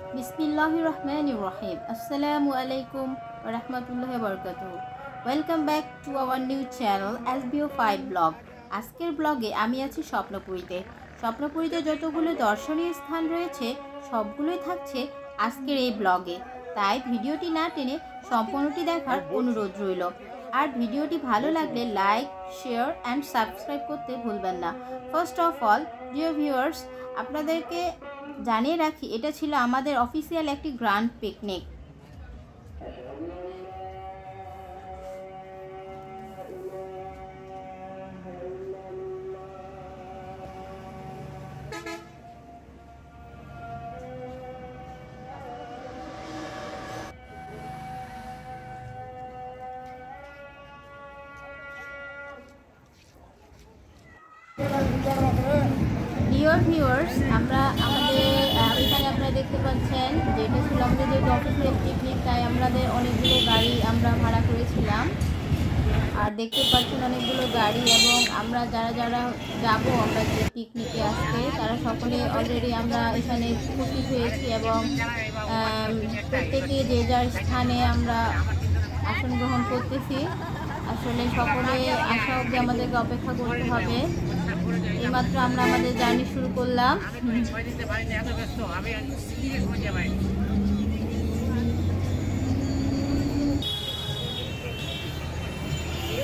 Bismillahirrahmanirrahim. Assalamualaikum warahmatullahi wabarakatuh. Welcome back to our new channel SBO5 blog. আজকের ব্লগে আমি আছি স্বপ্নপুরীতে। স্বপ্নপুরীতে যতগুলো দর্শনীয় স্থান রয়েছে সবগুলোই থাকছে আজকের এই ব্লগে। তাই ভিডিওটি না টেনে সম্পূর্ণটি দেখার অনুরোধ রইল। আর ভিডিওটি ভালো লাগলে লাইক, শেয়ার অ্যান্ড সাবস্ক্রাইব করতে ভুলবেন না। First of all dear viewers, আপনাদেরকে জানিয়ে রাখি এটা ছিল আমাদের অফিসিয়াল একটি গ্র্যান্ড পিকনিক। ডিয়ার ভিউয়ার্স, আমরা এখানে আপনারা দেখতে পাচ্ছেন যে এটা ছিল আমাদের যেহেতু অফিসিয়াল পিকনিক, তাই আমাদের অনেকগুলো গাড়ি আমরা ভাড়া করেছিলাম। আর দেখতে পাচ্ছেন অনেকগুলো গাড়ি, এবং আমরা যারা যারা যাব আমরা যে পিকনিকে আসতে তারা সকলে অলরেডি আমরা এখানে উপস্থিত হয়েছি, এবং প্রত্যেকে যে যার স্থানে আমরা আসন গ্রহণ করতেছি। আসলে সকলে আসা অবধি আমাদেরকে অপেক্ষা করতে হবে। এইমাত্র আমরা আমাদের জার্নি শুরু করলাম।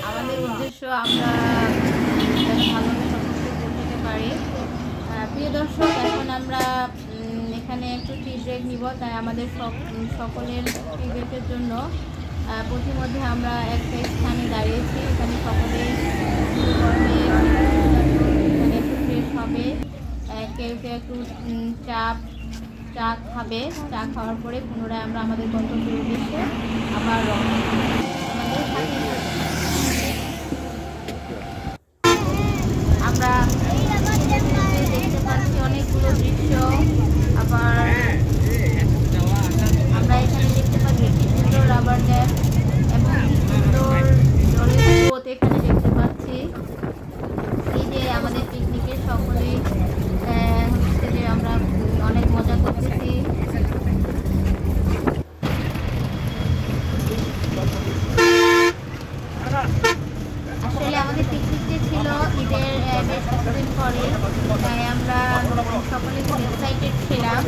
আমাদের উদ্দেশ্য আমরা ভালোভাবে সবকিছু করতে পারি। প্রিয় দর্শক, এখন আমরা এখানে একটু টি ব্রেক নিব, তাই আমাদের সকলের টি ব্রেকের জন্য প্রতিমধ্যে আমরা একটা স্থানে দাঁড়িয়েছি। এখানে সকলে একটু ফ্রেশ হবে, কেউ কেউ একটু চা খাবে। চা খাওয়ার পরে পুনরায় আমরা আমাদের গন্তব্যের উদ্দেশ্যে আবার রওনা দেব। আমাদের সাথে আমরা দেখতে পাচ্ছি অনেকগুলো দৃশ্য। আবার আমরা এখানে দেখতে পাচ্ছি কি সুন্দর রাবার ড্যাম এবং কি সুন্দর জলের স্রোত এখানে দেখতে পাচ্ছি। এই যে আমাদের পিকনিকে সকলেই হচ্ছে যে আমরা অনেক মজা করতেছি। আসলে আমাদের পিকনিকটা ছিল ঈদের বেশ কিছুদিন পরে, তাই আমরা সকলে খুব এক্সাইটেড ছিলাম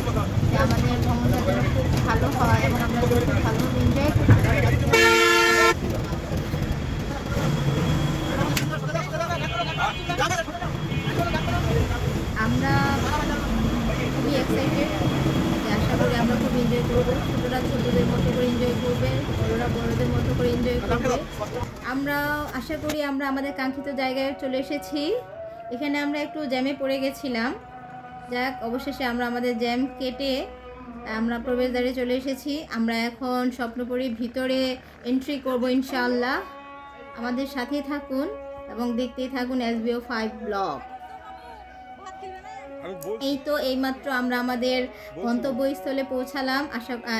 যে আমাদের ভ্রমণটা যেন খুব ভালো হয় এবং আমরা খুব ভালোভাবে এনজয় করতে পারি। আমরা খুবই এক্সাইটেড, আশা করি আমরা খুব এনজয় করবো। ছোটরা ছোটদের মতো করে এনজয় করবে, বড়রা বড়দের মতো করে এনজয় করবে। আমরা আশা করি আমরা আমাদের কাঙ্ক্ষিত জায়গায় চলে এসেছি। এখানে আমরা একটু জ্যামে পড়ে গেছিলাম, যাক অবশেষে আমরা আমাদের জ্যাম কেটে আমরা প্রবেশদ্বারে চলে এসেছি। আমরা এখন স্বপ্নপুরীর ভিতরে এন্ট্রি করব ইনশাআল্লাহ। আমাদের সাথেই থাকুন এবং দেখতেই থাকুন SBO5 ব্লগ। এই তো এইমাত্র আমরা আমাদের গন্তব্যস্থলে পৌঁছালাম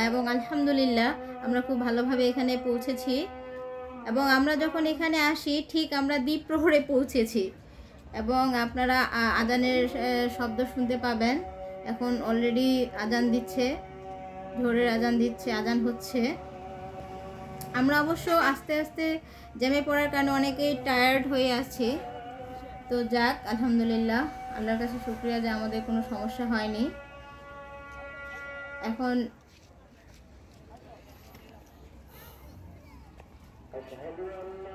এবং আলহামদুলিল্লাহ আমরা খুব ভালোভাবে এখানে পৌঁছেছি। এবং আমরা যখন এখানে আসি ঠিক আমরা দ্বীপ প্রহরে পৌঁছেছি, এবং আপনারা আজানের শব্দ শুনতে পাবেন। এখন অলরেডি আজান দিচ্ছে, জোহরের আজান দিচ্ছে, আজান হচ্ছে। আমরা অবশ্য আস্তে আস্তে জ্যামে পড়ার কারণে অনেকেই টায়ার্ড হয়ে আছি। তো যাক, আলহামদুলিল্লাহ, আল্লাহর কাছে শুকরিয়া যে আমাদের কোনো সমস্যা হয়নি। এখন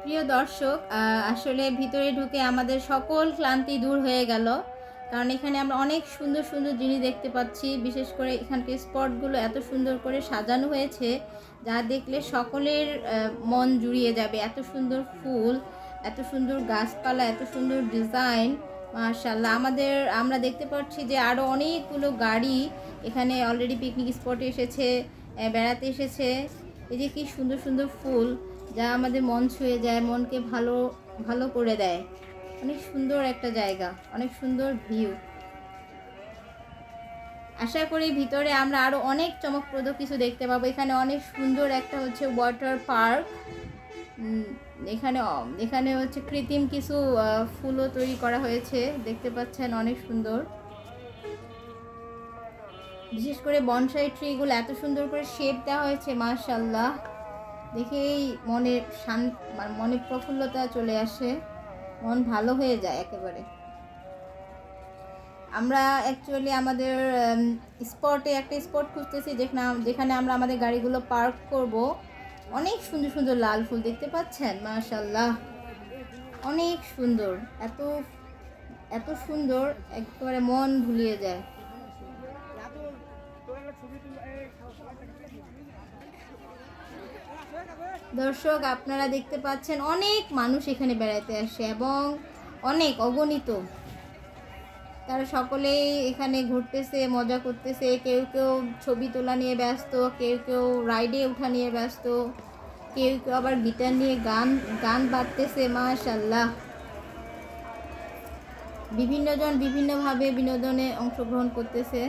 প্রিয় দর্শক, আসলে ভিতরে ঢুকে আমাদের সকল ক্লান্তি দূর হয়ে গেল, কারণ এখানে আমরা অনেক সুন্দর সুন্দর জিনিস দেখতে পাচ্ছি। বিশেষ করে এখানকার স্পটগুলো এত সুন্দর করে সাজানো হয়েছে যা দেখলে সকলের মন জুড়িয়ে যাবে। এত সুন্দর ফুল, এত সুন্দর গাছপালা, এত সুন্দর ডিজাইন, মাশাআল্লাহ। আমরা দেখতে পাচ্ছি যে আরও অনেকগুলো গাড়ি এখানে অলরেডি পিকনিক স্পটে এসেছে, বেড়াতে এসেছে। এই যে কি সুন্দর সুন্দর ফুল, যা আমাদের মন ছুঁয়ে যায়, মনকে ভালো ভালো করে দেয়। অনেক সুন্দর একটা জায়গা, অনেক সুন্দর ভিউ। আশা করি ভিতরে আমরা আরও অনেক চমকপ্রদ কিছু দেখতে পাবো। এখানে অনেক সুন্দর একটা হচ্ছে ওয়াটার পার্ক। এখানে হচ্ছে কৃত্রিম কিছু ফুলও তৈরি করা হয়েছে, দেখতে পাচ্ছেন অনেক সুন্দর। বিশেষ করে বনসাই ট্রিগুলো এত সুন্দর করে শেপ দেওয়া হয়েছে, মাশাআল্লাহ, দেখেই মনে প্রফুল্লতা চলে আসে, মন ভালো হয়ে যায় একেবারে। আমরা অ্যাকচুয়ালি আমাদের একটা স্পট খুঁজতেছি যেখানে আমরা আমাদের গাড়িগুলো পার্ক করব। অনেক সুন্দর সুন্দর লাল ফুল দেখতে পাচ্ছেন, মাশাআল্লাহ, অনেক সুন্দর, এত এত সুন্দর, একেবারে মন ভুলিয়ে যায়। দর্শক, আপনারা দেখতে পাচ্ছেন অনেক মানুষ এখানে বেড়াতে আসে এবং অনেক অগণিত, তারা সকলেই এখানে ঘুরতেছে, মজা করতেছে। কেউ কেউ ছবি তোলা নিয়ে ব্যস্ত, কেউ কেউ রাইডে ওঠা নিয়ে ব্যস্ত, কেউ কেউ আবার গিটার নিয়ে গান বাজতেছে, মাশাআল্লাহ। বিভিন্নজন বিভিন্নভাবে বিনোদনে অংশগ্রহণ করতেছে।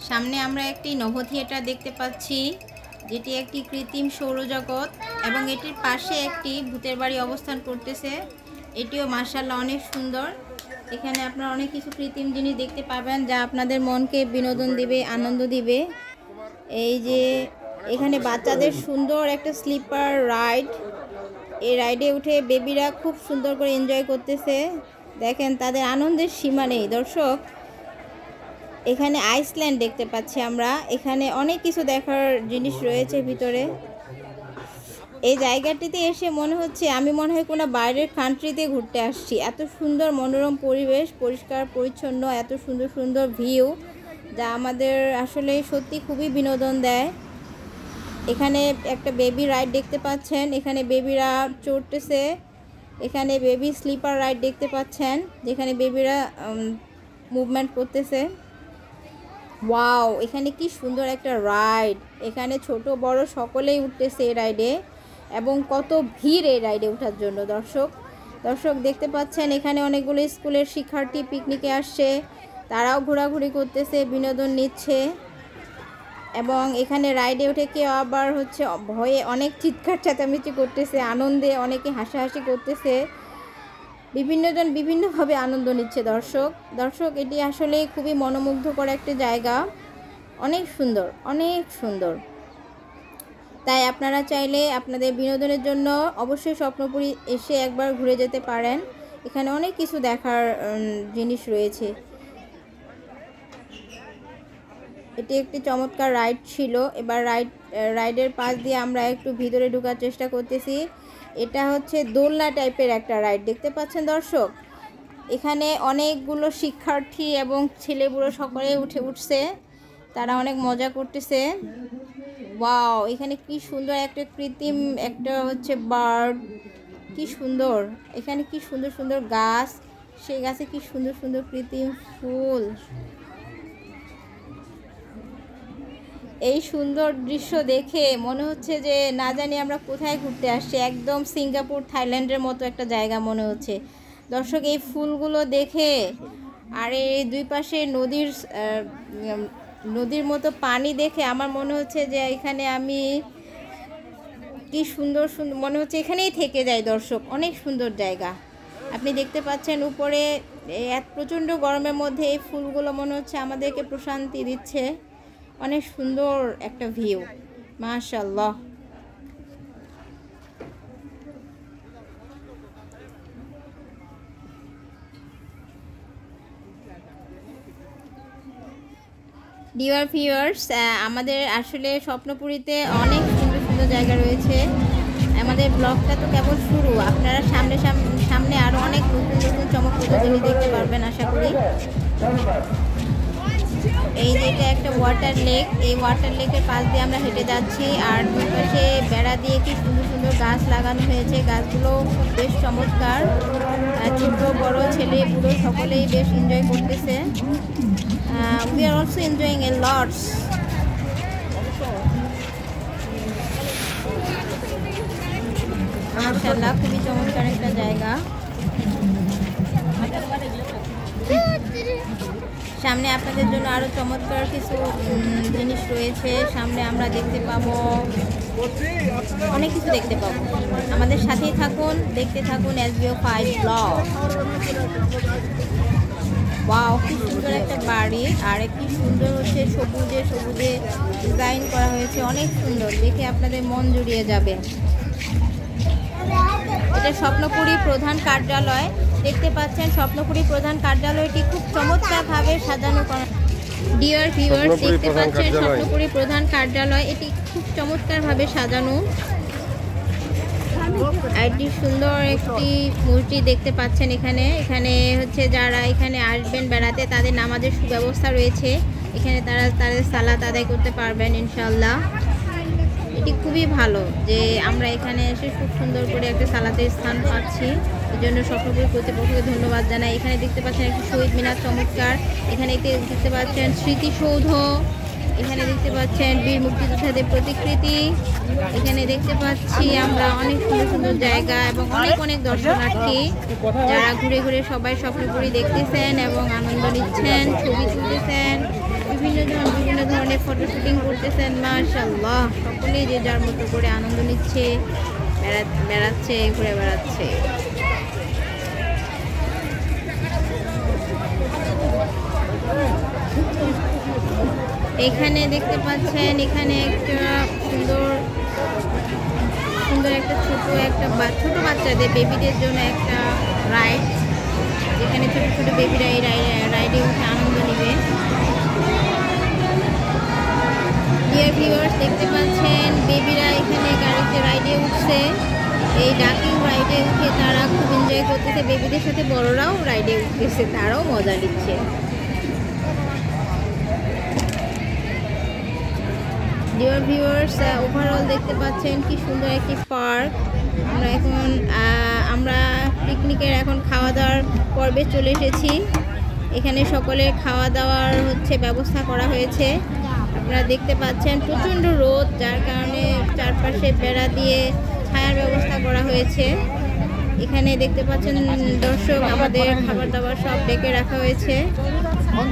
সামনে আমরা একটি নভ থিয়েটার দেখতে পাচ্ছি, যেটি একটি কৃত্রিম সৌরজগৎ, এবং এটির পাশে একটি ভূতের বাড়ি অবস্থান করতেছে। এটিও মাশাআল্লাহ অনেক সুন্দর। এখানে আপনারা অনেক কিছু কৃত্রিম জিনিস দেখতে পাবেন যা আপনাদের মনকে বিনোদন দিবে, আনন্দ দিবে। এই যে এখানে বাচ্চাদের সুন্দর একটা স্লিপার রাইড, এই রাইডে উঠে বেবিরা খুব সুন্দর করে এনজয় করতেছে। দেখেন, তাদের আনন্দের সীমা নেই। দর্শক, এখানে আইসল্যান্ড দেখতে পাচ্ছি আমরা। এখানে অনেক কিছু দেখার জিনিস রয়েছে ভিতরে। এই জায়গাটিতে এসে মনে হচ্ছে আমি মনে হয় কোনো বাইরের কান্ট্রিতে ঘুরতে আসছি। এত সুন্দর মনোরম পরিবেশ, পরিষ্কার পরিচ্ছন্ন, এত সুন্দর সুন্দর ভিউ, যা আমাদের আসলে সত্যি খুবই বিনোদন দেয়। এখানে একটা বেবি রাইড দেখতে পাচ্ছেন, এখানে বেবিরা চড়তেছে। এখানে বেবি স্লিপার রাইড দেখতে পাচ্ছেন, যেখানে বেবিরা মুভমেন্ট করতেছে। ওয়াও, এখানে কি সুন্দর একটা রাইড। এখানে ছোট বড় সকলেই উঠতেছে এই রাইডে, এবং কত ভিড় এই রাইডে ওঠার জন্য। দর্শক দেখতে পাচ্ছেন, এখানে অনেকগুলো স্কুলের শিক্ষার্থী পিকনিকে আসছে, তারাও ঘোরাঘুরি করতেছে, বিনোদন নিচ্ছে। এবং এখানে রাইডে উঠে কেউ আবার ভয়ে অনেক চিৎকার চেঁচামেচি করতেছে, আনন্দে অনেকে হাসাহাসি করতেছে। বিভিন্নজন বিভিন্নভাবে আনন্দ নিচ্ছে। দর্শক, এটি আসলে খুবই মনোমুগ্ধকর একটা জায়গা, অনেক সুন্দর, অনেক সুন্দর। তাই আপনারা চাইলে আপনাদের বিনোদনের জন্য অবশ্যই স্বপ্নপুরী এসে একবার ঘুরে যেতে পারেন। এখানে অনেক কিছু দেখার জিনিস রয়েছে। এটি একটি চমৎকার রাইড ছিল। এবার রাইডের পাশ দিয়ে আমরা একটু ভিতরে ঢোকার চেষ্টা করতেছি। এটা দোলনা টাইপের একটা রাইড দেখতে পাচ্ছেন দর্শক। এখানে অনেকগুলো শিক্ষার্থী এবং ছেলেবুড়ো সকলে উঠছে, তারা অনেক মজা করতেছে। ওয়াও, এখানে কি সুন্দর একটা কৃত্রিম বার্ড, কি সুন্দর। এখানে কি সুন্দর সুন্দর গাছ, সেই গাছে কি সুন্দর সুন্দর কৃত্রিম ফুল। এই সুন্দর দৃশ্য দেখে মনে হচ্ছে যে না জানি আমরা কোথায় ঘুরতে আসছি, একদম সিঙ্গাপুর থাইল্যান্ডের মতো একটা জায়গা মনে হচ্ছে। দর্শক, এই ফুলগুলো দেখে আর এই দুই পাশে নদীর মতো পানি দেখে আমার মনে হচ্ছে যে এখানে আমি কি সুন্দর সুন্দর মনে হচ্ছে, এখানেই থেকে যাই। দর্শক, অনেক সুন্দর জায়গা। আপনি দেখতে পাচ্ছেন উপরে প্রচণ্ড গরমের মধ্যে এই ফুলগুলো মনে হচ্ছে আমাদেরকে প্রশান্তি দিচ্ছে। অনেক সুন্দর একটা ভিউ, মাশাআল্লাহ। ডিয়ার ভিউয়ার্স, আমাদের আসলে স্বপ্নপুরীতে অনেক সুন্দর সুন্দর জায়গা রয়েছে। আমাদের ব্লগটা তো কেবল শুরু, আপনারা সামনে আরও অনেক নতুন নতুন চমকপ্রদ জিনিস দেখতে পারবেন আশা করি। এই যে এটা একটা ওয়াটার লেক, এই ওয়াটার লেকের পাশ দিয়ে আমরা হেঁটে যাচ্ছি, আর দুই পাশে বেড়া দিয়ে কি সুন্দর সুন্দর গাছ লাগানো হয়েছে। গাছগুলো বেশ চমৎকার, ছোট বড় ছেলে বুড়ো সকলেই বেশ এনজয় করতেছে। We are also enjoying A lots. মাশাআল্লাহ, খুবই চমৎকার একটা জায়গা। সামনে আপনাদের জন্য আরো চমৎকার কিছু জিনিস রয়েছে। সামনে আমরা দেখতে পাবো, অনেক কিছু দেখতে পাবো। আমাদের সাথেই থাকুন, দেখতে থাকুন SBO5 ব্লগ। ওয়াও, কি সুন্দর একটা বাড়ি, আর কি সুন্দর হচ্ছে সবুজে সবুজে ডিজাইন করা হয়েছে, অনেক সুন্দর, দেখে আপনাদের মন জুড়িয়ে যাবে। এটা স্বপ্নপুরী প্রধান কার্যালয়, দেখতে পাচ্ছেন স্বপ্নপুরী প্রধান কার্যালয়টি খুব চমৎকারভাবে সাজানো করা। ডিয়ার ভিউয়ার্স, দেখতে পাচ্ছেন স্বপ্নপুরী প্রধান কার্যালয়, এটি খুব চমৎকারভাবে সাজানো। একটি সুন্দর একটি মসজিদ দেখতে পাচ্ছেন এখানে। এখানে হচ্ছে যারা এখানে আসবেন বেড়াতে, তাদের নামাজের সুব্যবস্থা রয়েছে এখানে, তারা তাদের সালাত আদায় করতে পারবেন ইনশাআল্লাহ। এটি খুবই ভালো যে আমরা এখানে এসে খুব সুন্দর করে একটা সালাতের স্থান পাচ্ছি, এই জন্য স্বপ্নপুরী কর্তৃপক্ষকে ধন্যবাদ জানাই। এখানে দেখতে পাচ্ছেন একটি শহীদ মিনার চমৎকার, এখানে দেখতে পাচ্ছেন স্মৃতিসৌধ, এখানে দেখতে পাচ্ছেন বীর মুক্তিযোদ্ধাদের প্রতিকৃতি, এখানে দেখতে পাচ্ছি আমরা অনেক সুন্দর সুন্দর জায়গা এবং অনেক অনেক দর্শনার্থী যারা ঘুরে ঘুরে সবাই স্বপ্নপুরী দেখতেছেন এবং আনন্দ নিচ্ছেন, ছবি তুলতেছেন, বিভিন্ন ধরনের ফটো শুটিং করতেছেন। মাশাআল্লাহ, সকলেই যে যার মতো করে আনন্দ নিচ্ছে, বেড়াচ্ছে, ঘুরে বেড়াচ্ছে। এখানে দেখতে পাচ্ছেন এখানে একটা সুন্দর সুন্দর একটা ছোট বাচ্চাদের বেবিদের জন্য একটা রাইড, যেখানে ছোট ছোট বেবিরা এই রাইডে উঠে আনন্দ নেবে। ডিয়ার ভিউয়ার্স, দেখতে পাচ্ছেন বেবিরা এখানে গাড়িতে রাইডে উঠছে, এই ডাকিং রাইডে উঠে তারা খুব এনজয় করতেছে। বেবিদের সাথে বড়রাও রাইডে উঠতেছে, তারাও মজা নিচ্ছে। ডিয়ার ভিউয়ার্স, ওভারঅল দেখতে পাচ্ছেন কি সুন্দর একটি পার্ক। আমরা পিকনিকের এখন খাওয়া দাওয়ার পর্বে চলে এসেছি। এখানে সকলের খাওয়া দাওয়ার ব্যবস্থা করা হয়েছে। আপনারা দেখতে পাচ্ছেন প্রচণ্ড রোদ, যার কারণে চারপাশে বেড়া দিয়ে ছায়ার ব্যবস্থা করা হয়েছে। এখানে দেখতে পাচ্ছেন দর্শক, আমাদের খাবার দাবার সব ডেকে রাখা হয়েছে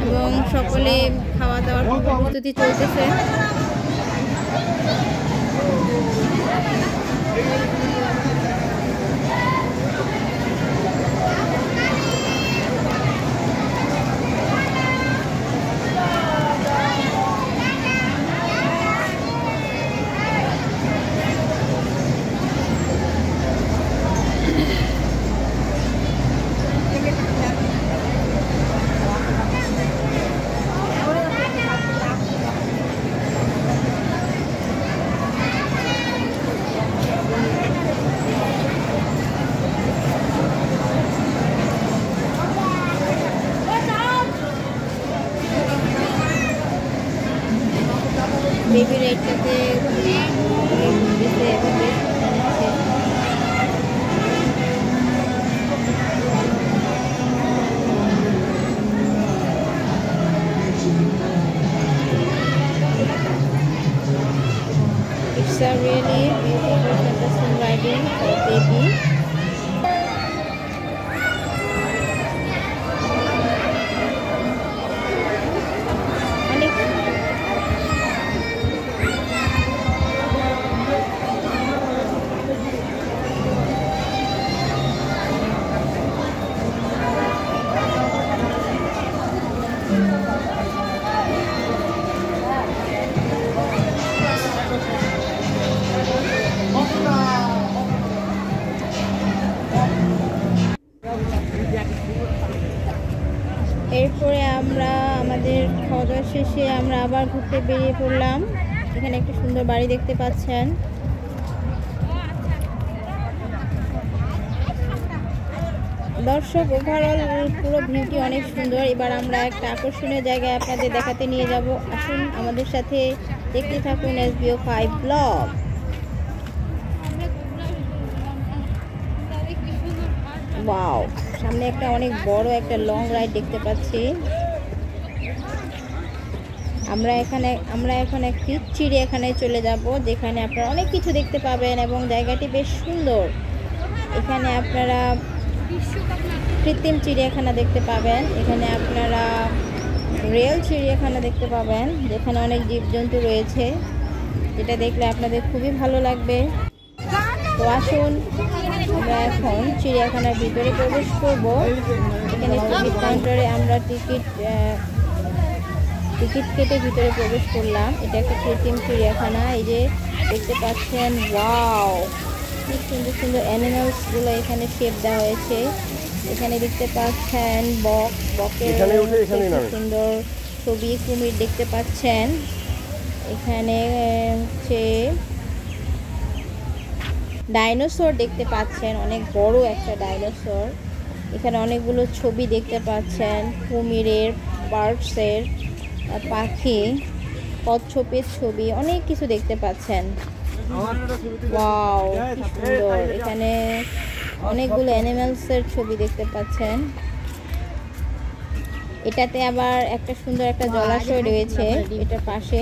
এবং সকলে খাওয়া দাওয়ার প্রস্তুতি চলতেছে। বেবি রাইডটাতে It's a really beautiful fantastic riding for baby. এরপরে আমরা আমাদের খাওয়া দাওয়া শেষে আমরা আবার ঘুরতে বেরিয়ে পড়লাম। এখানে একটা সুন্দর বাড়ি দেখতে পাচ্ছেন। দর্শক, ওভারঅল পুরো ভিউটি অনেক সুন্দর। এবার আমরা একটা আকর্ষণীয় জায়গায় আপনাদের দেখাতে নিয়ে যাব। আসুন আমাদের সাথে দেখতে থাকুন SBO5 ব্লগ। ওয়াও, সামনে একটা অনেক বড় একটা লং রাইড দেখতে পাচ্ছি। আমরা এখন একটি চিড়িয়াখানায় চলে যাব, যেখানে আপনারা অনেক কিছু দেখতে পাবেন এবং জায়গাটি বেশ সুন্দর। এখানে আপনারা কৃত্রিম চিড়িয়াখানা দেখতে পাবেন। এখানে আপনারা রিয়েল চিড়িয়াখানা দেখতে পাবেন, যেখানে অনেক জীবজন্তু রয়েছে, যেটা দেখলে আপনাদের খুবই ভালো লাগবে। তো আসুন আমরা এখন চিড়িয়াখানার ভিতরে প্রবেশ করব। এখানে টিকিট কাউন্টারে আমরা টিকিট কেটে ভিতরে প্রবেশ করলাম। এটা একটা কৃত্রিম চিড়িয়াখানা। এই যে দেখতে পাচ্ছেন, ওয়াও, খুব সুন্দর সুন্দর অ্যানিমালসগুলো এখানে শেপ দেওয়া হয়েছে। এখানে দেখতে পাচ্ছেন বকের সুন্দর ছবি, কুমির দেখতে পাচ্ছেন। এখানে হচ্ছে ডাইনোসর দেখতে পাচ্ছেন, অনেক বড় একটা ডাইনোসর। এখানে অনেকগুলো ছবি দেখতে পাচ্ছেন, কুমিরের, বার্ডসের, পাখি, কচ্ছপের ছবি, অনেক কিছু দেখতে পাচ্ছেন। ওয়াও, কি সুন্দর। এখানে অনেকগুলো অ্যানিমালসের ছবি দেখতে পাচ্ছেন। এটাতে আবার একটা সুন্দর একটা জলাশয় রয়েছে, এটার পাশে।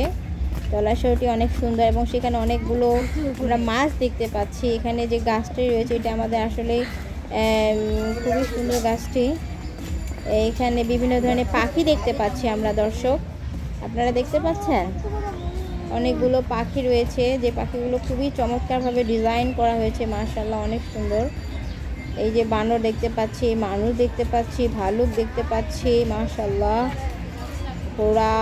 জলাশয়টি অনেক সুন্দর এবং সেখানে অনেকগুলো আমরা মাছ দেখতে পাচ্ছি। এখানে যে গাছটি রয়েছে এটা আমাদের আসলে খুবই সুন্দর গাছটি। এখানে বিভিন্ন ধরনের পাখি দেখতে পাচ্ছি আমরা, দর্শক আপনারা দেখতে পাচ্ছেন। অনেকগুলো পাখি রয়েছে, যে পাখিগুলো খুবই চমৎকারভাবে ডিজাইন করা হয়েছে, মাশাআল্লাহ অনেক সুন্দর। এই যে বানর দেখতে পাচ্ছি, মানুষ দেখতে পাচ্ছি, ভালুক দেখতে পাচ্ছি, মাশাআল্লাহ, ঘোড়া,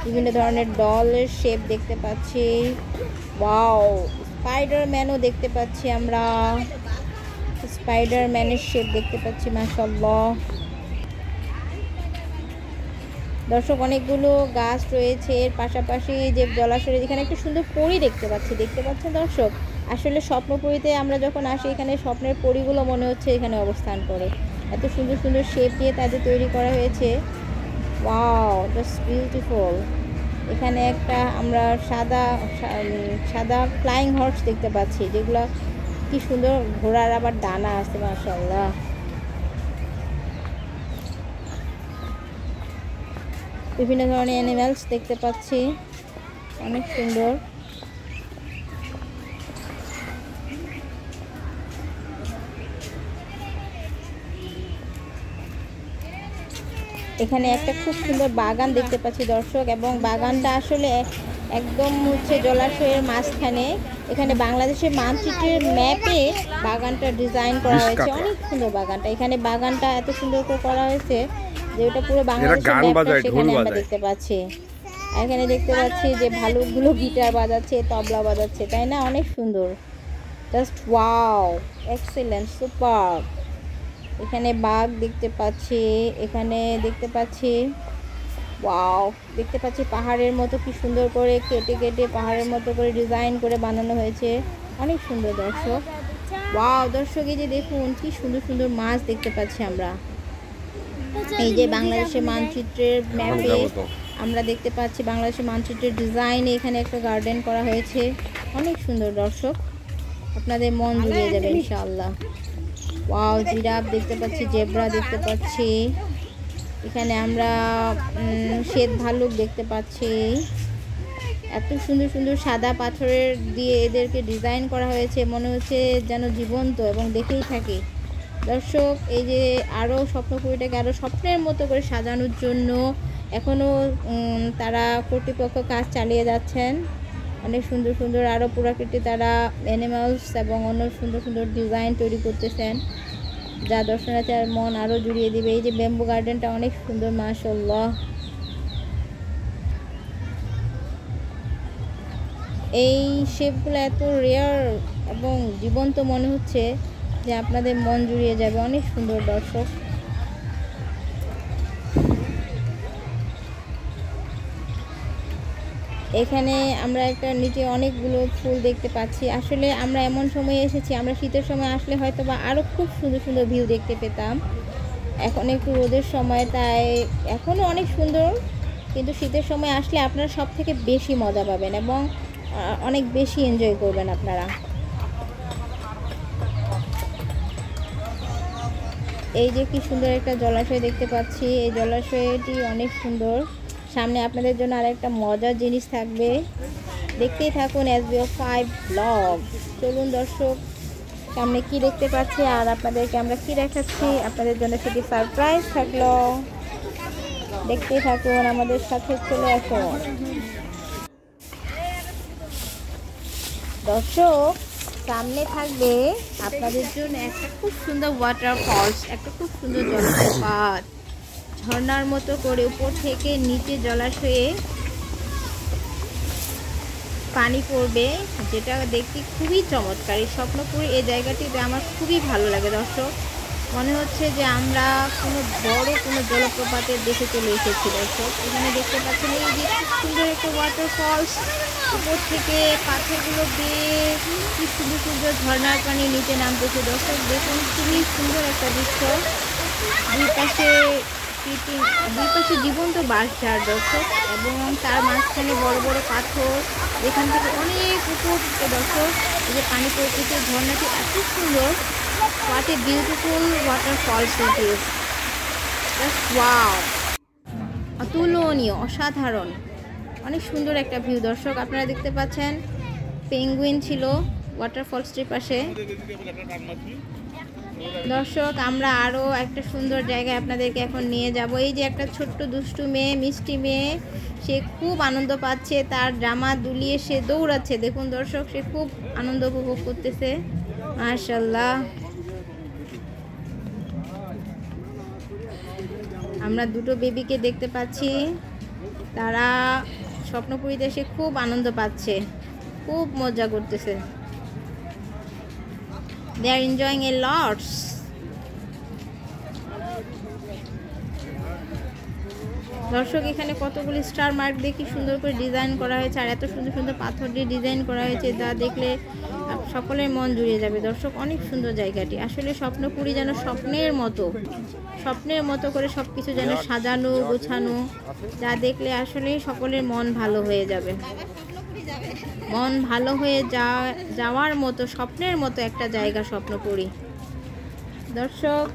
বিভিন্ন ধরনের ডলের শেপ দেখতে পাচ্ছি। ওয়াও, স্পাইডারম্যানও দেখতে পাচ্ছি আমরা, স্পাইডারম্যানের শেপ দেখতে পাচ্ছি, মাশাআল্লাহ। দর্শক অনেকগুলো গাছ রয়েছে, এর পাশাপাশি যে জলাশয়, এখানে একটা সুন্দর পরী দেখতে পাচ্ছেন দর্শক। আসলে স্বপ্নপুরীতে আমরা যখন আসি, এখানে স্বপ্নের পরীগুলো মনে হচ্ছে এখানে অবস্থান করে। এত সুন্দর সুন্দর শেপ দিয়ে তাদের তৈরি করা হয়েছে। Wow, just beautiful. এখানে একটা আমরা সাদা ফ্লাইং হর্স দেখতে পাচ্ছি, যেগুলো কি সুন্দর, ঘোড়ার আবার ডানা আছে, মাশাআল্লাহ। বিভিন্ন ধরনের অ্যানিমালস দেখতে পাচ্ছি, অনেক সুন্দর। এখানে একটা খুব সুন্দর বাগান দেখতে পাচ্ছি দর্শক, এবং বাগানটা আসলে একদম হচ্ছে জলাশয়ের মাঝখানে। এখানে বাংলাদেশের মানচিত্রের ম্যাপে বাগানটা ডিজাইন করা হয়েছে, অনেক সুন্দর বাগানটা। এখানে বাগানটা এত সুন্দর করে করা হয়েছে যে ওটা পুরো বাংলাদেশের ম্যাপটা সেখানে আমরা দেখতে পাচ্ছি। এখানে দেখতে পাচ্ছি যে ভালুকগুলো গিটার বাজাচ্ছে, তবলা বাজাচ্ছে, তাই না? অনেক সুন্দর, জাস্ট ওয়াও, এক্সেলেন্ট, সুপার। এখানে বাঘ দেখতে পাচ্ছি, এখানে দেখতে পাচ্ছি, ওয়াও, দেখতে পাচ্ছি পাহাড়ের মতো কি সুন্দর করে কেটে পাহাড়ের মতো করে ডিজাইন করে বানানো হয়েছে, অনেক সুন্দর দর্শক। ওয়াও দর্শক, এই যে দেখুন কি সুন্দর সুন্দর মাছ দেখতে পাচ্ছি আমরা। এই যে বাংলাদেশের মানচিত্রের ম্যাপে আমরা দেখতে পাচ্ছি, বাংলাদেশের মানচিত্রের ডিজাইনে এখানে একটা গার্ডেন করা হয়েছে, অনেক সুন্দর দর্শক, আপনাদের মন জুড়িয়ে যাবে ইনশাআল্লাহ। ওয়াও, জিরাফ দেখতে পাচ্ছি, জেব্রা দেখতে পাচ্ছি, এখানে আমরা শ্বেত ভালুক দেখতে পাচ্ছি। এত সুন্দর সুন্দর সাদা পাথরের দিয়ে এদেরকে ডিজাইন করা হয়েছে, মনে হচ্ছে যেন জীবন্ত, এবং দেখেই থাকি দর্শক। এই যে আরও স্বপ্নপুরীটাকে আরও স্বপ্নের মতো করে সাজানোর জন্য এখনও তারা কর্তৃপক্ষ কাজ চালিয়ে যাচ্ছেন। অনেক সুন্দর সুন্দর আরও পুরাকৃতি তারা অ্যানিমালস এবং অন্য সুন্দর সুন্দর ডিজাইন তৈরি করতেছেন, যা দর্শনার্থীর মন আরও জুড়িয়ে দিবে। এই যে ব্যাম্বু গার্ডেনটা অনেক সুন্দর, মাশাআল্লাহ। এই শেপগুলো এত রেয়ার এবং জীবন্ত মনে হচ্ছে যে আপনাদের মন জুড়িয়ে যাবে, অনেক সুন্দর দর্শক। এখানে আমরা একটা নিচে অনেকগুলো ফুল দেখতে পাচ্ছি। আসলে আমরা এমন সময় এসেছি, আমরা শীতের সময় আসলে হয়তো বা আরও খুব সুন্দর সুন্দর ভিউ দেখতে পেতাম। এখন একটু রোদের সময়, তাই এখনও অনেক সুন্দর, কিন্তু শীতের সময় আসলে আপনারা সব থেকে বেশি মজা পাবেন এবং অনেক বেশি এনজয় করবেন আপনারা। এই যে কি সুন্দর একটা জলাশয় দেখতে পাচ্ছি, এই জলাশয়টি অনেক সুন্দর। সামনে আপনাদের জন্য আরেকটা মজার জিনিস থাকবে, দেখতেই থাকুন SBO5 ব্লগ। চলুন দর্শক, সামনে কি দেখতে পাচ্ছি আর আপনাদেরকে আমরা কি দেখাচ্ছি, আপনাদের জন্য সেটি সারপ্রাইজ থাকলো। দেখতেই থাকুন, আমাদের সাথে চলে আসুন। দর্শক, সামনে থাকবে আপনাদের জন্য একটা খুব সুন্দর ওয়াটারফলস, একটা খুব সুন্দর জলপ্রপাত, ঝর্ণার মতো করে উপর থেকে নিচে জলাশয়ে পানি পড়বে, যেটা দেখতে খুবই চমৎকার। এই স্বপ্নপুরী এই জায়গাটিতে আমার খুবই ভালো লাগে দর্শক। মনে হচ্ছে যে আমরা কোনো বড় কোনো জলপ্রপাতের দেশে চলে এসেছি দর্শক। এখানে দেখতে পাচ্ছেন এই যে খুব সুন্দর একটা ওয়াটারফলস, উপর থেকে পাথরগুলো বেয়ে কি সুন্দর সুন্দর ঝর্ণার পানি নিচে নামতেছে দর্শক। দেখুন খুবই সুন্দর একটা দৃশ্য। দুই পাশে জীবন্ত বাঁশঝাড় দর্শক, এবং তার মাঝখানে বড় বড় পাথর, যেখান থেকে অনেক উপর থেকে দর্শক এই যে পানি পড়তেছে। ঝর্ণাটি এত সুন্দর, what a beautiful waterfalls it is, just wow, অতুলনীয়, অসাধারণ, অনেক সুন্দর একটা ভিউ দর্শক। আপনারা দেখতে পাচ্ছেন পেঙ্গুইন ছিল ওয়াটারফলসটির পাশে। দর্শক, আমরা আরও একটা সুন্দর জায়গায় আপনাদেরকে এখন নিয়ে যাব। এই যে একটা ছোট্ট দুষ্টু মেয়ে, মিষ্টি মেয়ে, সে খুব আনন্দ পাচ্ছে, তার জামা দুলিয়ে সে দৌড়াচ্ছে। দেখুন দর্শক, সে খুব আনন্দ উপভোগ করতেছে, মাশাআল্লাহ। আমরা দুটো বেবিকে দেখতে পাচ্ছি, তারা স্বপ্নপুরী দেশে খুব আনন্দ পাচ্ছে, খুব মজা করতেছে। They are enjoying a lot. দর্শক, এখানে কতগুলি স্টার মার্ক দিয়ে কি সুন্দর করে ডিজাইন করা হয়েছে, আর এত সুন্দর সুন্দর পাথর দিয়ে ডিজাইন করা হয়েছে, যা দেখলে সকলের মন জুড়িয়ে যাবে দর্শক। অনেক সুন্দর জায়গাটি, আসলে স্বপ্নপুরী যেন স্বপ্নের মতো করে সব কিছু যেন সাজানো গোছানো, যা দেখলে আসলে সকলের মন ভালো হয়ে যাবে, মন ভালো হয়ে যাওয়ার মতো স্বপ্নের মতো একটা জায়গা স্বপ্নপুরী। দর্শক,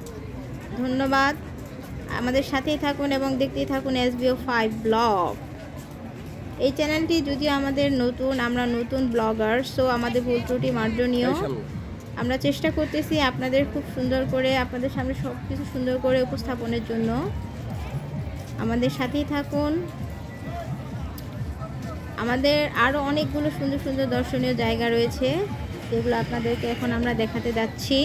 ধন্যবাদ, আমাদের সাথেই থাকুন এবং দেখতেই থাকুন SBO5 ব্লগ। এই চ্যানেলটি যদিও আমাদের নতুন, আমরা নতুন ব্লগার, সো আমাদের ভুল ত্রুটি মার্জনীয়। আমরা চেষ্টা করতেছি আপনাদের খুব সুন্দর করে, আপনাদের সামনে সব কিছু সুন্দর করে উপস্থাপনের জন্য। আমাদের সাথেই থাকুন। আমাদের আরও অনেকগুলো সুন্দর সুন্দর দর্শনীয় জায়গা রয়েছে, যেগুলো আপনাদেরকে এখন আমরা দেখাতে যাচ্ছি।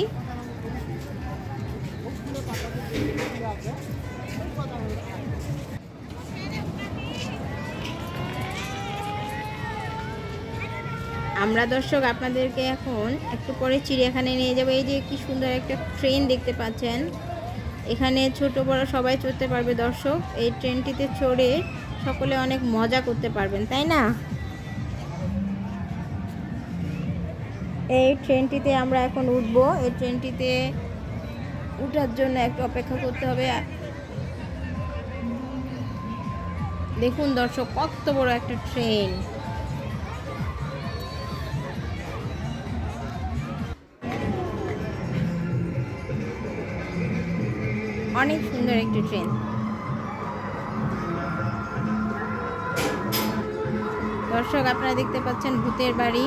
আমরা দর্শক আপনাদেরকে এখন একটু পরে চিড়িয়াখানায় নিয়ে যাবো। এই যে কি সুন্দর একটা ট্রেন দেখতে পাচ্ছেন, এখানে ছোট বড় সবাই চড়তে পারবে দর্শক। এই ট্রেনটিতে চড়ে সকলে অনেক মজা করতে পারবেন, তাই না? এই ট্রেনটিতে আমরা এখন উঠবো। এই ট্রেনটিতে উঠার জন্য একটু অপেক্ষা করতে হবে। দেখুন দর্শক, কত বড় একটা ট্রেন। অনেক সুন্দর একটি ট্রেন। দর্শক, আপনারা দেখতে পাচ্ছেন ভূতের বাড়ি,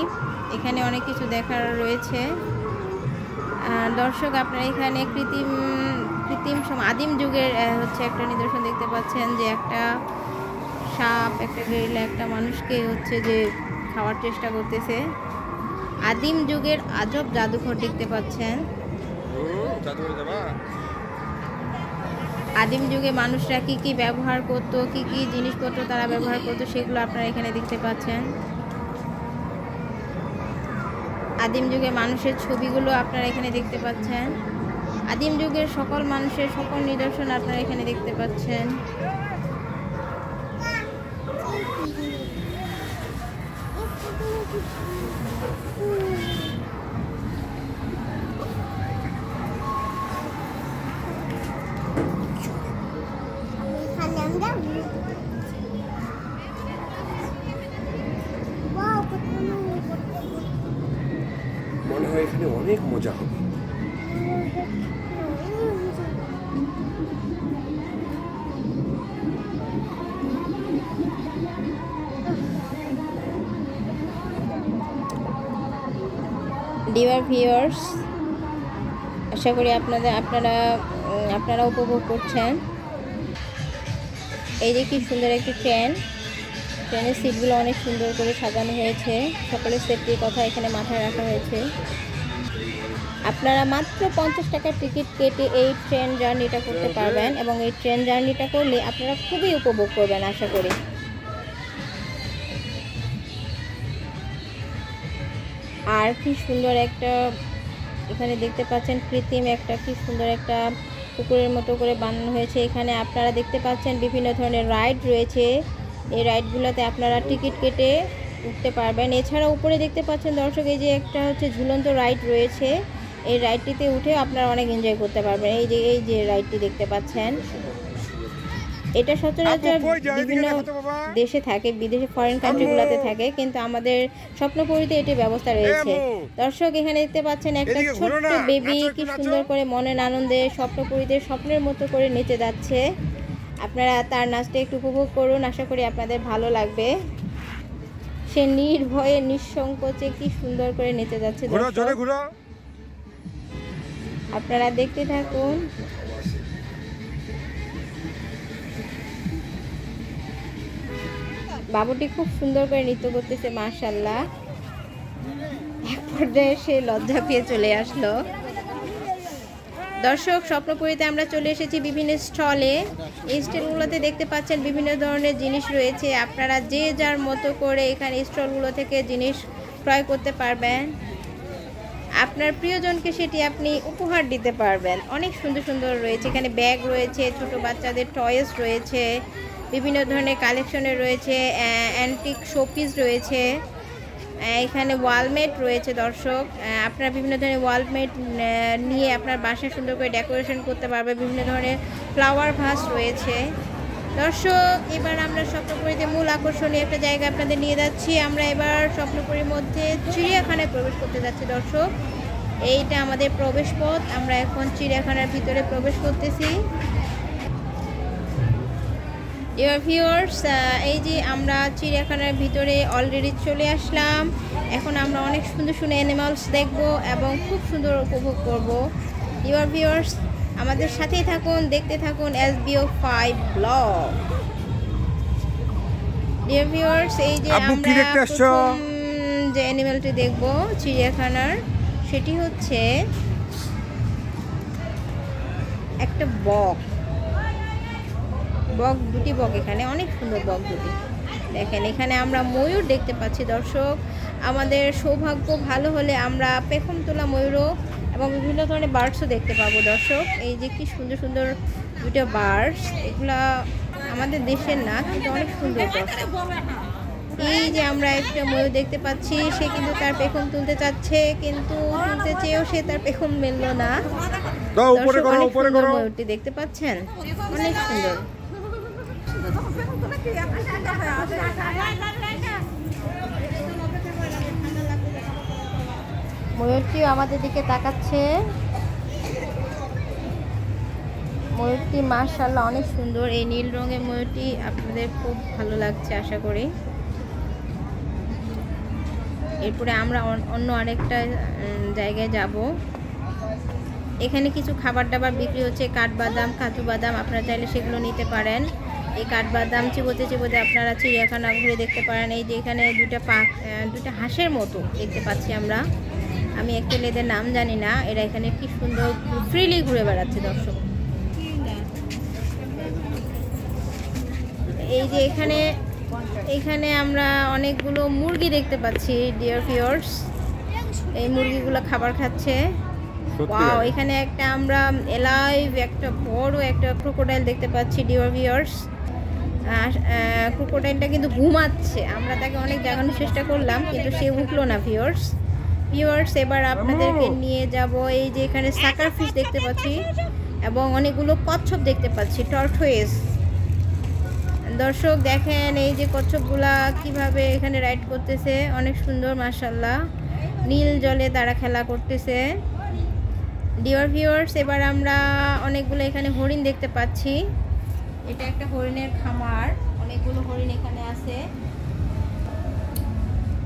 এখানে অনেক কিছু দেখার রয়েছে। দর্শক, আপনারা এখানে কৃত্রিম আদিম যুগের হচ্ছে একটা নিদর্শন দেখতে পাচ্ছেন, যে একটা সাপ, একটা গেরিলা একটা মানুষকে হচ্ছে যে খাওয়ার চেষ্টা করতেছে। আদিম যুগের আজব জাদুঘর দেখতে পাচ্ছেন। আদিম যুগে মানুষরা কি কি ব্যবহার করত, কি কি জিনিসপত্র তারা ব্যবহার করতো, সেগুলো আপনারা এখানে দেখতে পাচ্ছেন। আদিম যুগে মানুষের ছবিগুলো আপনারা এখানে দেখতে পাচ্ছেন। আদিম যুগের সকল মানুষের সকল নিদর্শন আপনারা এখানে দেখতে পাচ্ছেন। মনে হয় এখানে অনেক মজা হবে। ডিয়ার ভিউয়ার্স, আশা করি আপনারা উপভোগ করছেন। এই যে কি সুন্দর একটি ট্রেন, ট্রেনের সিটগুলো অনেক সুন্দর করে সাজানো হয়েছে, সকলের সেফটির কথা এখানে মাথায় রাখা হয়েছে। আপনারা মাত্র 50 টাকার টিকিট কেটে এই ট্রেন জার্নিটা করতে পারবেন এবং এই ট্রেন জার্নিটা করলে আপনারা খুবই উপভোগ করবেন আশা করি। আর কি সুন্দর একটা এখানে দেখতে পাচ্ছেন কৃত্রিম একটা কি সুন্দর একটা পুকুরের মতো করে বানানো হয়েছে। এখানে আপনারা দেখতে পাচ্ছেন বিভিন্ন ধরনের রাইড রয়েছে, এই রাইডগুলোতে আপনারা টিকিট কেটে উঠতে পারবেন। এছাড়া উপরে দেখতে পাচ্ছেন দর্শক এই যে একটা হচ্ছে ঝুলন্ত রাইড রয়েছে, এই রাইডটিতে উঠে আপনারা অনেক এনজয় করতে পারবেন। এই যে রাইডটি দেখতে পাচ্ছেন, এটা সচরাচর বিভিন্ন দেশে থাকে, বিদেশে ফরেন কান্ট্রিগুলোতে থাকে, কিন্তু আমাদের স্বপ্নপুরীতে এটির ব্যবস্থা রয়েছে। দর্শক এখানে দেখতে পাচ্ছেন একটা ছোট্ট বেবি কি সুন্দর করে মনের আনন্দে স্বপ্নপুরীতে স্বপ্নের মতো করে নেচে যাচ্ছে। আপনারা তার নাচটা একটু উপভোগ করুন, আশা করি আপনাদের ভালো লাগবে। সে নির্ভয়ে নিঃসংকোচে কি সুন্দর করে নেচে যাচ্ছে। আপনারা দেখতে থাকুন। বাবুটি খুব সুন্দর করে নৃত্য করতেছে, মাশাআল্লাহ। এক পর্যায়ে সে লজ্জা পেয়ে চলে আসলো। দর্শক স্বপ্নপুরীতে আমরা চলে এসেছি বিভিন্ন স্টলে। এই স্টলগুলোতে দেখতে পাচ্ছেন বিভিন্ন ধরনের জিনিস রয়েছে, আপনারা যে যার মতো করে এখানে স্টলগুলো থেকে জিনিস ক্রয় করতে পারবেন। আপনার প্রিয়জনকে সেটি আপনি উপহার দিতে পারবেন। অনেক সুন্দর সুন্দর রয়েছে এখানে, ব্যাগ রয়েছে, ছোট বাচ্চাদের টয়েস রয়েছে, বিভিন্ন ধরনের কালেকশনের রয়েছে, অ্যান্টিক শোপিস রয়েছে, এখানে ওয়ালমেট রয়েছে। দর্শক আপনারা বিভিন্ন ধরনের ওয়ালমেট নিয়ে আপনার বাসায় সুন্দর করে ডেকোরেশন করতে পারবে। বিভিন্ন ধরনের ফ্লাওয়ার ভাস রয়েছে। দর্শক এবার আমরা স্বপ্নপুরীতে মূল আকর্ষণীয় একটা জায়গা আপনাদের নিয়ে যাচ্ছি। আমরা এবার স্বপ্নপুরীর মধ্যে চিড়িয়াখানায় প্রবেশ করতে যাচ্ছি। দর্শক এইটা আমাদের প্রবেশ পথ, আমরা এখন চিড়িয়াখানার ভিতরে প্রবেশ করতেছি। ডিয়ার ভিউয়ার্স, এই যে আমরা চিড়িয়াখানার ভিতরে অলরেডি চলে আসলাম। এখন আমরা অনেক সুন্দর সুন্দর অ্যানিমালস দেখব এবং খুব সুন্দর উপভোগ করব। ডিয়ার ভিউয়ার্স আমাদের সাথেই থাকুন, দেখতে থাকুন SBO5 ব্লগ। ডিয়ার ভিউয়ার্স এই যে আমরা প্রথম যে অ্যানিমালটি দেখব চিড়িয়াখানার, সেটি হচ্ছে একটা বক। দুটি বক, এখানে অনেক সুন্দর বক দুটি। দেখেন এখানে আমরা ময়ূর দেখতে পাচ্ছি। দর্শক আমাদের সৌভাগ্য ভালো হলে আমরা পেখম তোলা ময়ূরও এবং বিভিন্ন ধরনের বার্ডসও দেখতে পাবো। দর্শক এই যে কি সুন্দর সুন্দর দুটো বার্ডস, এগুলা আমাদের দেশের না কিন্তু অনেক সুন্দর। এই যে আমরা একটা ময়ূর দেখতে পাচ্ছি, সে কিন্তু তার পেখম তুলতে চাচ্ছে, কিন্তু তুলতে চেয়েও সে তার পেখম মেলল না। ময়ূরটি দেখতে পাচ্ছেন, অনেক সুন্দর। ময়ূরটিও আমাদের দিকে তাকাচ্ছে। ময়ূরটি মাশাআল্লাহ অনেক সুন্দর। এই নীল রঙের ময়ূরটি আপনাদের খুব ভালো লাগছে আশা করি। এরপরে আমরা অন্য আরেকটা জায়গায় যাব। এখানে কিছু খাবার দাবার বিক্রি হচ্ছে, কাঠবাদাম, কাজু বাদাম, আপনারা চাইলে সেগুলো নিতে পারেন। এই কাঠবাদাম চিবোতে চিবোতে আপনারা চিড়িয়াখানা ঘুরে দেখতে পারেন। এই যে এখানে দুটা হাঁসের মতো দেখতে পাচ্ছি আমরা, আমি অ্যাকচুয়ালি এদের নাম জানি না। এরা এখানে কি সুন্দর ফ্রিলি ঘুরে বেড়াচ্ছে। দর্শক এই যে এখানে আমরা অনেকগুলো মুরগি দেখতে পাচ্ছি। ডিয়ার ভিউয়ার্স এই মুরগিগুলো খাবার খাচ্ছে। ওয়াও, এখানে একটা আমরা এলাইভ একটা বড় একটা ক্রোকোডাইল দেখতে পাচ্ছি। ডিয়ার ভিউয়ার্স ক্রোকোডাইলটা কিন্তু ঘুমাচ্ছে, আমরা তাকে অনেক জাগানোর চেষ্টা করলাম কিন্তু সে উঠলো না। ভিউয়ার্স এবার আপনাদেরকে নিয়ে যাব। এই যে এখানে সাকার ফিশ দেখতে পাচ্ছি এবং অনেকগুলো কচ্ছপ দেখতে পাচ্ছি, টর্টয়েস। দর্শক দেখেন এই যে কচ্ছপগুলা কিভাবে এখানে রাইড করতেছে, অনেক সুন্দর মাশাআল্লাহ। নীল জলে তারা খেলা করতেছে। ডিয়ার ভিউয়ার্স এবার আমরা অনেকগুলো এখানে হরিণ দেখতে পাচ্ছি। এটা একটা হরিণের খামার, অনেকগুলো হরিণ এখানে আছে।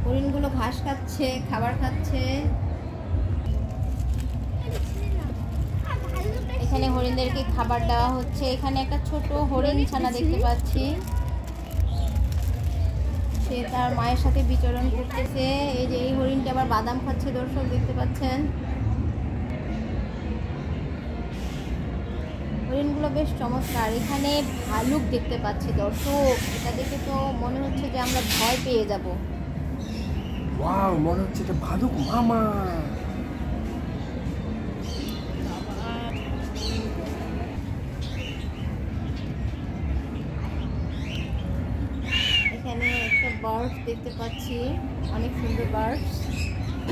হরিণগুলো ঘাস খাচ্ছে, খাবার খাচ্ছে। এখানে হরিণদেরকে খাবার দেওয়া হচ্ছে। এখানে একটা ছোট হরিণ ছানা দেখতে পাচ্ছি, সে তার মায়ের সাথে বিচরণ করতেছে। এই যে এই হরিণটা আবার বাদাম খাচ্ছে, দর্শক দেখতে পাচ্ছেন। হরিণগুলো বেশ চমৎকার। এখানে ভালুক দেখতে পাচ্ছি দর্শক, এটা দেখে তো মনে হচ্ছে যে আমরা ভয় পেয়ে যাব। ওয়াও, মনে হচ্ছে এটা ভালুক মামা। এখানে একটা বার্ড দেখতে পাচ্ছি, অনেক সুন্দর বার্ড।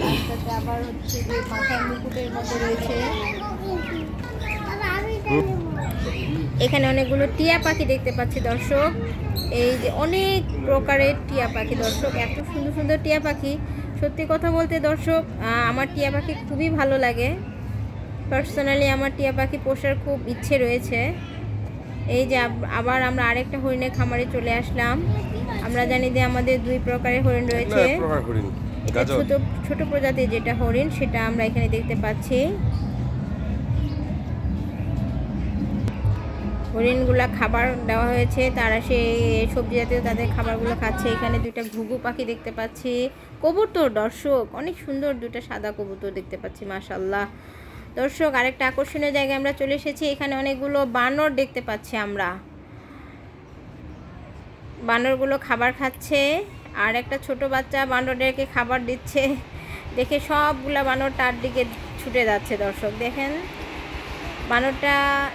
রাস্তাতে আবার হচ্ছে যে মাথায় মুকুটের মতো রয়েছে। এখানে অনেকগুলো টিয়া পাখি দেখতে পাচ্ছি দর্শক। এই যে অনেক প্রকারের টিয়া পাখি দর্শক, এত সুন্দর সুন্দর টিয়া পাখি। সত্যি কথা বলতে দর্শক, আমার টিয়া পাখি খুবই ভালো লাগে। পার্সোনালি আমার টিয়া পাখি পোষার খুব ইচ্ছে রয়েছে। এই যে আবার আমরা আরেকটা হরিণের খামারে চলে আসলাম। আমরা জানি যে আমাদের 2 প্রকারের হরিণ রয়েছে। এটা ছোট প্রজাতির যেটা হরিণ, সেটা আমরা এখানে দেখতে পাচ্ছি। হরিণগুলা খাবার দেওয়া হয়েছে, তারা সেই সবজি জাতীয় তাদের খাবারগুলো খাচ্ছে। এখানে 2টা ঘুঘু পাখি দেখতে পাচ্ছি। কবুতর দর্শক, অনেক সুন্দর 2টা সাদা কবুতর দেখতে পাচ্ছি, মাশাআল্লাহ। দর্শক, আরেকটা আকর্ষণীয় জায়গায় আমরা চলে এসেছি। এখানে অনেকগুলো বানর দেখতে পাচ্ছি আমরা। বানরগুলো খাবার খাচ্ছে, আর একটা ছোট বাচ্চা বানরদেরকে খাবার দিচ্ছে। দেখে সবগুলা বানর তার দিকে ছুটে যাচ্ছে দর্শক। দেখেন বানরটা,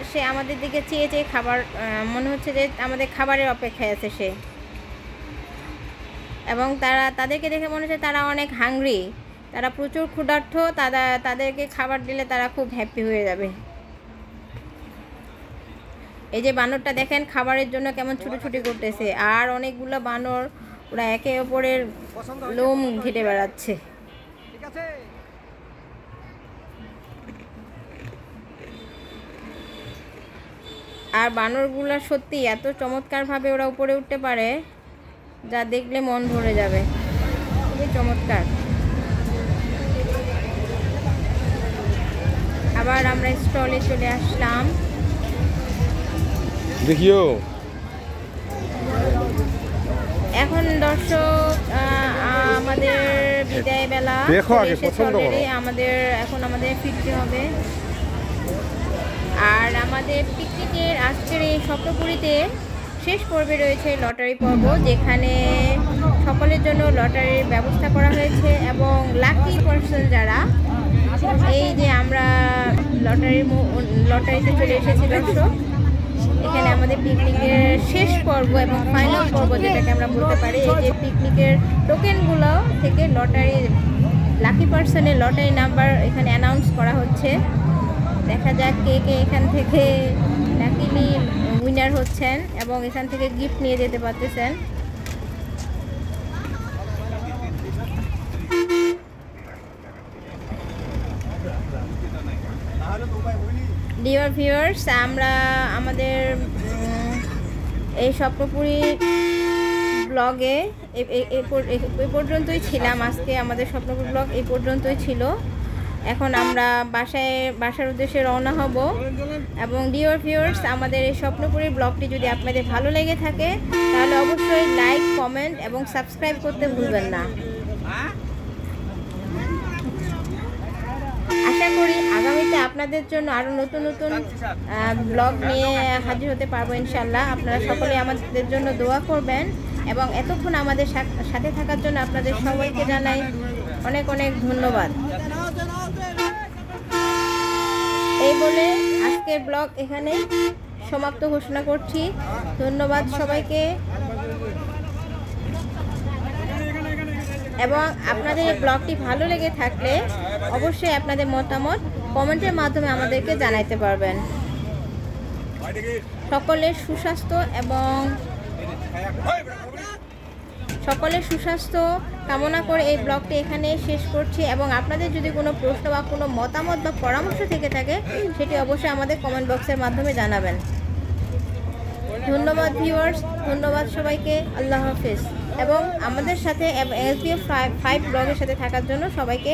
সে আমাদের দিকে চেয়ে চেয়ে খাবার, মনে হচ্ছে যে আমাদের খাবারের অপেক্ষায় আছে সে। এবং তাদেরকে দেখে মনে হচ্ছে তারা অনেক হাংরি, তারা প্রচুর ক্ষুধার্ত। তাদেরকে খাবার দিলে তারা খুব হ্যাপি হয়ে যাবে। এই যে বানরটা দেখেন খাবারের জন্য কেমন ছুটোছুটি করতেছে। আর অনেকগুলো বানর ওরা একে অপরের লোম ঘেটে বেড়াচ্ছে। আর বানরগুলো সত্যি এত চমৎকারভাবে ওরা উপরে উঠতে পারে, যা দেখলে মন ভরে যাবে। খুবই চমৎকার। আবার আমরা স্টলে চলে আসলাম। দেখিও এখন দর্শক আমাদের বিদায় বেলা আমাদের ফিরতে হবে। আর আমাদের পিকনিকের আজকের এই স্বপ্নপুরীতে শেষ পর্বে রয়েছে লটারি পর্ব, যেখানে সকলের জন্য লটারির ব্যবস্থা করা হয়েছে। এবং লাকি পার্সন যারা, এই যে আমরা লটারিতে চলে এসেছি দর্শক। এখানে আমাদের পিকনিকের শেষ পর্ব এবং ফাইনাল পর্ব যেটাকে আমরা বলতে পারি। এই যে পিকনিকের টোকেনগুলো থেকে লাকি পার্সনের লটারি নাম্বার এখানে অ্যানাউন্স করা হচ্ছে। দেখা যাক কে কে এখান থেকে লাকিলি উইনার হচ্ছেন এবং এখান থেকে গিফট নিয়ে যেতে পারতেছেন। ডিয়ার ভিউয়ার্স, আমরা আমাদের এই স্বপ্নপুরী ব্লগে এই পর্যন্তই ছিলাম। আজকে আমাদের স্বপ্নপুরী ব্লগ এই পর্যন্তই ছিল। এখন আমরা বাসার উদ্দেশ্যে রওনা হব। এবং ডিয়ার ভিউয়ার্স, আমাদের এই স্বপ্নপুরীর ব্লগটি যদি আপনাদের ভালো লেগে থাকে তাহলে অবশ্যই লাইক, কমেন্ট এবং সাবস্ক্রাইব করতে ভুলবেন না। আশা করি আগামীতে আপনাদের জন্য আরও নতুন নতুন ব্লগ নিয়ে হাজির হতে পারবো ইনশাল্লাহ। আপনারা সকলে আমাদের জন্য দোয়া করবেন এবং এতক্ষণ আমাদের সাথে থাকার জন্য আপনাদের সবাইকে জানাই অনেক অনেক ধন্যবাদ। এই বলে আজকের ব্লগ এখানে সমাপ্ত ঘোষণা করছি। ধন্যবাদ সবাইকে। এবং আপনাদের এই ব্লগটি ভালো লেগে থাকলে অবশ্যই আপনাদের মতামত কমেন্টের মাধ্যমে আমাদেরকে জানাইতে পারবেন। সকলের সুস্বাস্থ্য কামনা করে এই ব্লগটি এখানে শেষ করছি। এবং আপনাদের যদি কোনো প্রশ্ন বা কোনো মতামত বা পরামর্শ থেকে থাকে সেটি অবশ্যই আমাদের কমেন্ট বক্সের মাধ্যমে জানাবেন। ধন্যবাদ ভিউয়ার্স, ধন্যবাদ সবাইকে। আল্লাহ হাফেজ। এবং আমাদের সাথে SBF 5 ব্লগের সাথে থাকার জন্য সবাইকে